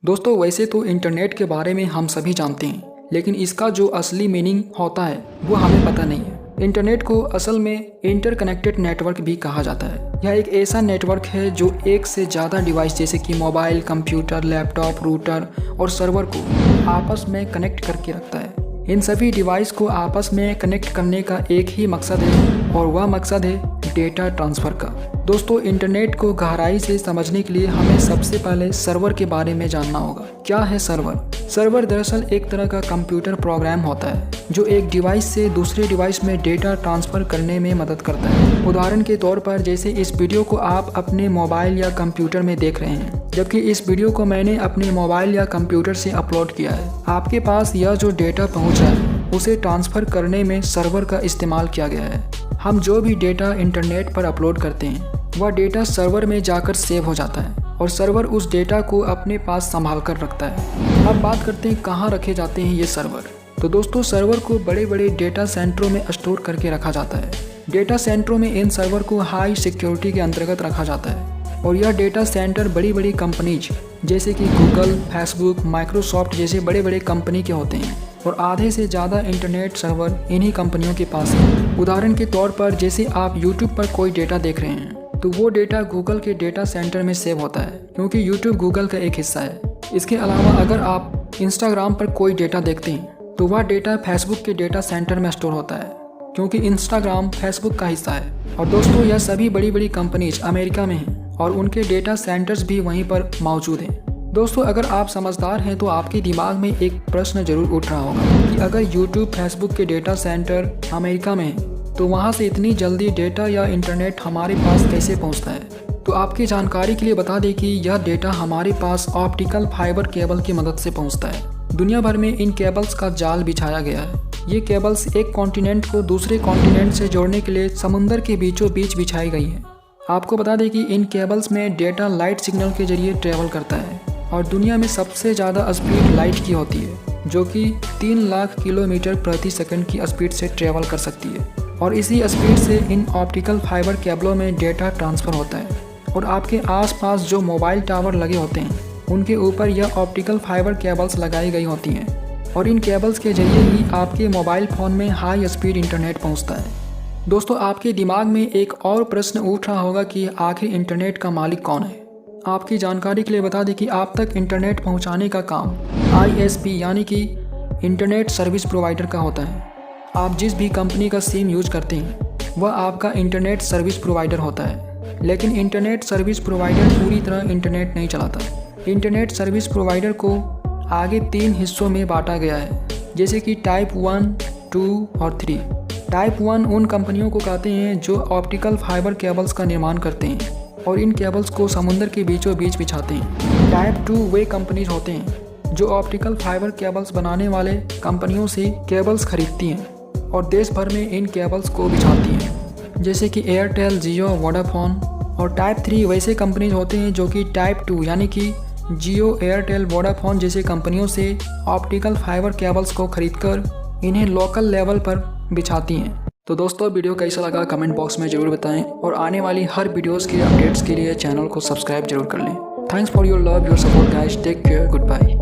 दोस्तों वैसे तो इंटरनेट के बारे में हम सभी जानते हैं, लेकिन इसका जो असली मीनिंग होता है वो हमें पता नहीं है। इंटरनेट को असल में इंटरकनेक्टेड नेटवर्क भी कहा जाता है। यह एक ऐसा नेटवर्क है जो एक से ज़्यादा डिवाइस जैसे कि मोबाइल, कंप्यूटर, लैपटॉप, रूटर और सर्वर को आपस में कनेक्ट करके रखता है। इन सभी डिवाइस को आपस में कनेक्ट करने का एक ही मकसद है और वह मकसद है डेटा ट्रांसफ़र का। दोस्तों इंटरनेट को गहराई से समझने के लिए हमें सबसे पहले सर्वर के बारे में जानना होगा। क्या है सर्वर? सर्वर दरअसल एक तरह का कंप्यूटर प्रोग्राम होता है जो एक डिवाइस से दूसरे डिवाइस में डेटा ट्रांसफ़र करने में मदद करता है। उदाहरण के तौर पर जैसे इस वीडियो को आप अपने मोबाइल या कंप्यूटर में देख रहे हैं, जबकि इस वीडियो को मैंने अपने मोबाइल या कंप्यूटर से अपलोड किया है। आपके पास यह जो डेटा पहुंचा है उसे ट्रांसफ़र करने में सर्वर का इस्तेमाल किया गया है। हम जो भी डेटा इंटरनेट पर अपलोड करते हैं वह डेटा सर्वर में जाकर सेव हो जाता है और सर्वर उस डेटा को अपने पास संभाल कर रखता है। अब बात करते हैं कहाँ रखे जाते हैं ये सर्वर। तो दोस्तों सर्वर को बड़े बड़े डेटा सेंटरों में स्टोर करके रखा जाता है। डेटा सेंटरों में इन सर्वर को हाई सिक्योरिटी के अंतर्गत रखा जाता है और यह डेटा सेंटर बड़ी बड़ी कंपनीज जैसे कि गूगल, फेसबुक, माइक्रोसॉफ्ट जैसे बड़े बड़े कंपनी के होते हैं और आधे से ज़्यादा इंटरनेट सर्वर इन्हीं कंपनियों के पास है। उदाहरण के तौर पर जैसे आप YouTube पर कोई डेटा देख रहे हैं तो वो डेटा गूगल के डेटा सेंटर में सेव होता है क्योंकि YouTube गूगल का एक हिस्सा है। इसके अलावा अगर आप इंस्टाग्राम पर कोई डेटा देखते हैं तो वह डेटा फेसबुक के डेटा सेंटर में स्टोर होता है क्योंकि इंस्टाग्राम फेसबुक का हिस्सा है। और दोस्तों यह सभी बड़ी बड़ी कंपनीज अमेरिका में हैं और उनके डेटा सेंटर्स भी वहीं पर मौजूद हैं। दोस्तों अगर आप समझदार हैं तो आपके दिमाग में एक प्रश्न जरूर उठ रहा होगा कि अगर YouTube, फेसबुक के डेटा सेंटर अमेरिका में है तो वहाँ से इतनी जल्दी डेटा या इंटरनेट हमारे पास कैसे पहुँचता है। तो आपकी जानकारी के लिए बता दें कि यह डेटा हमारे पास ऑप्टिकल फाइबर केबल की मदद से पहुँचता है। दुनिया भर में इन केबल्स का जाल बिछाया गया है। ये केबल्स एक कॉन्टिनेंट को दूसरे कॉन्टिनेंट से जोड़ने के लिए समुद्र के बीचों बीच बिछाई गई हैं। आपको बता दें कि इन केबल्स में डेटा लाइट सिग्नल के जरिए ट्रेवल करता है और दुनिया में सबसे ज़्यादा स्पीड लाइट की होती है जो कि 3 लाख किलोमीटर प्रति सेकंड की स्पीड से ट्रेवल कर सकती है और इसी स्पीड से इन ऑप्टिकल फाइबर केबलों में डेटा ट्रांसफ़र होता है और आपके आसपास जो मोबाइल टावर लगे होते हैं उनके ऊपर यह ऑप्टिकल फाइबर केबल्स लगाई गई होती हैं और इन केबल्स के जरिए ही आपके मोबाइल फ़ोन में हाई स्पीड इंटरनेट पहुंचता है। दोस्तों आपके दिमाग में एक और प्रश्न उठ रहा होगा कि आखिर इंटरनेट का मालिक कौन है। आपकी जानकारी के लिए बता दें कि आप तक इंटरनेट पहुंचाने का काम ISP यानी कि इंटरनेट सर्विस प्रोवाइडर का होता है। आप जिस भी कंपनी का सिम यूज करते हैं वह आपका इंटरनेट सर्विस प्रोवाइडर होता है, लेकिन इंटरनेट सर्विस प्रोवाइडर पूरी तरह इंटरनेट नहीं चलाता। इंटरनेट सर्विस प्रोवाइडर को आगे 3 हिस्सों में बांटा गया है जैसे कि टाइप 1, 2 और 3। टाइप 1 उन कंपनियों को कहते हैं जो ऑप्टिकल फाइबर केबल्स का निर्माण करते हैं और इन केबल्स को समुद्र के बीचों बीच बिछाते हैं। टाइप 2 वे कंपनीज होते हैं जो ऑप्टिकल फाइबर केबल्स बनाने वाले कंपनियों से केबल्स खरीदती हैं और देश भर में इन केबल्स को बिछाती हैं जैसे कि एयरटेल, जियो, वोडाफोन। और टाइप 3 वैसे कंपनीज होते हैं जो कि टाइप 2 यानी कि जियो, एयरटेल, वोडाफोन जैसे कंपनियों से ऑप्टिकल फाइबर केबल्स को खरीदकर इन्हें लोकल लेवल पर बिछाती हैं। तो दोस्तों वीडियो कैसा लगा कमेंट बॉक्स में ज़रूर बताएं और आने वाली हर वीडियोस के अपडेट्स के लिए चैनल को सब्सक्राइब जरूर कर लें। Thanks for your love, your support guys. Take care, good bye.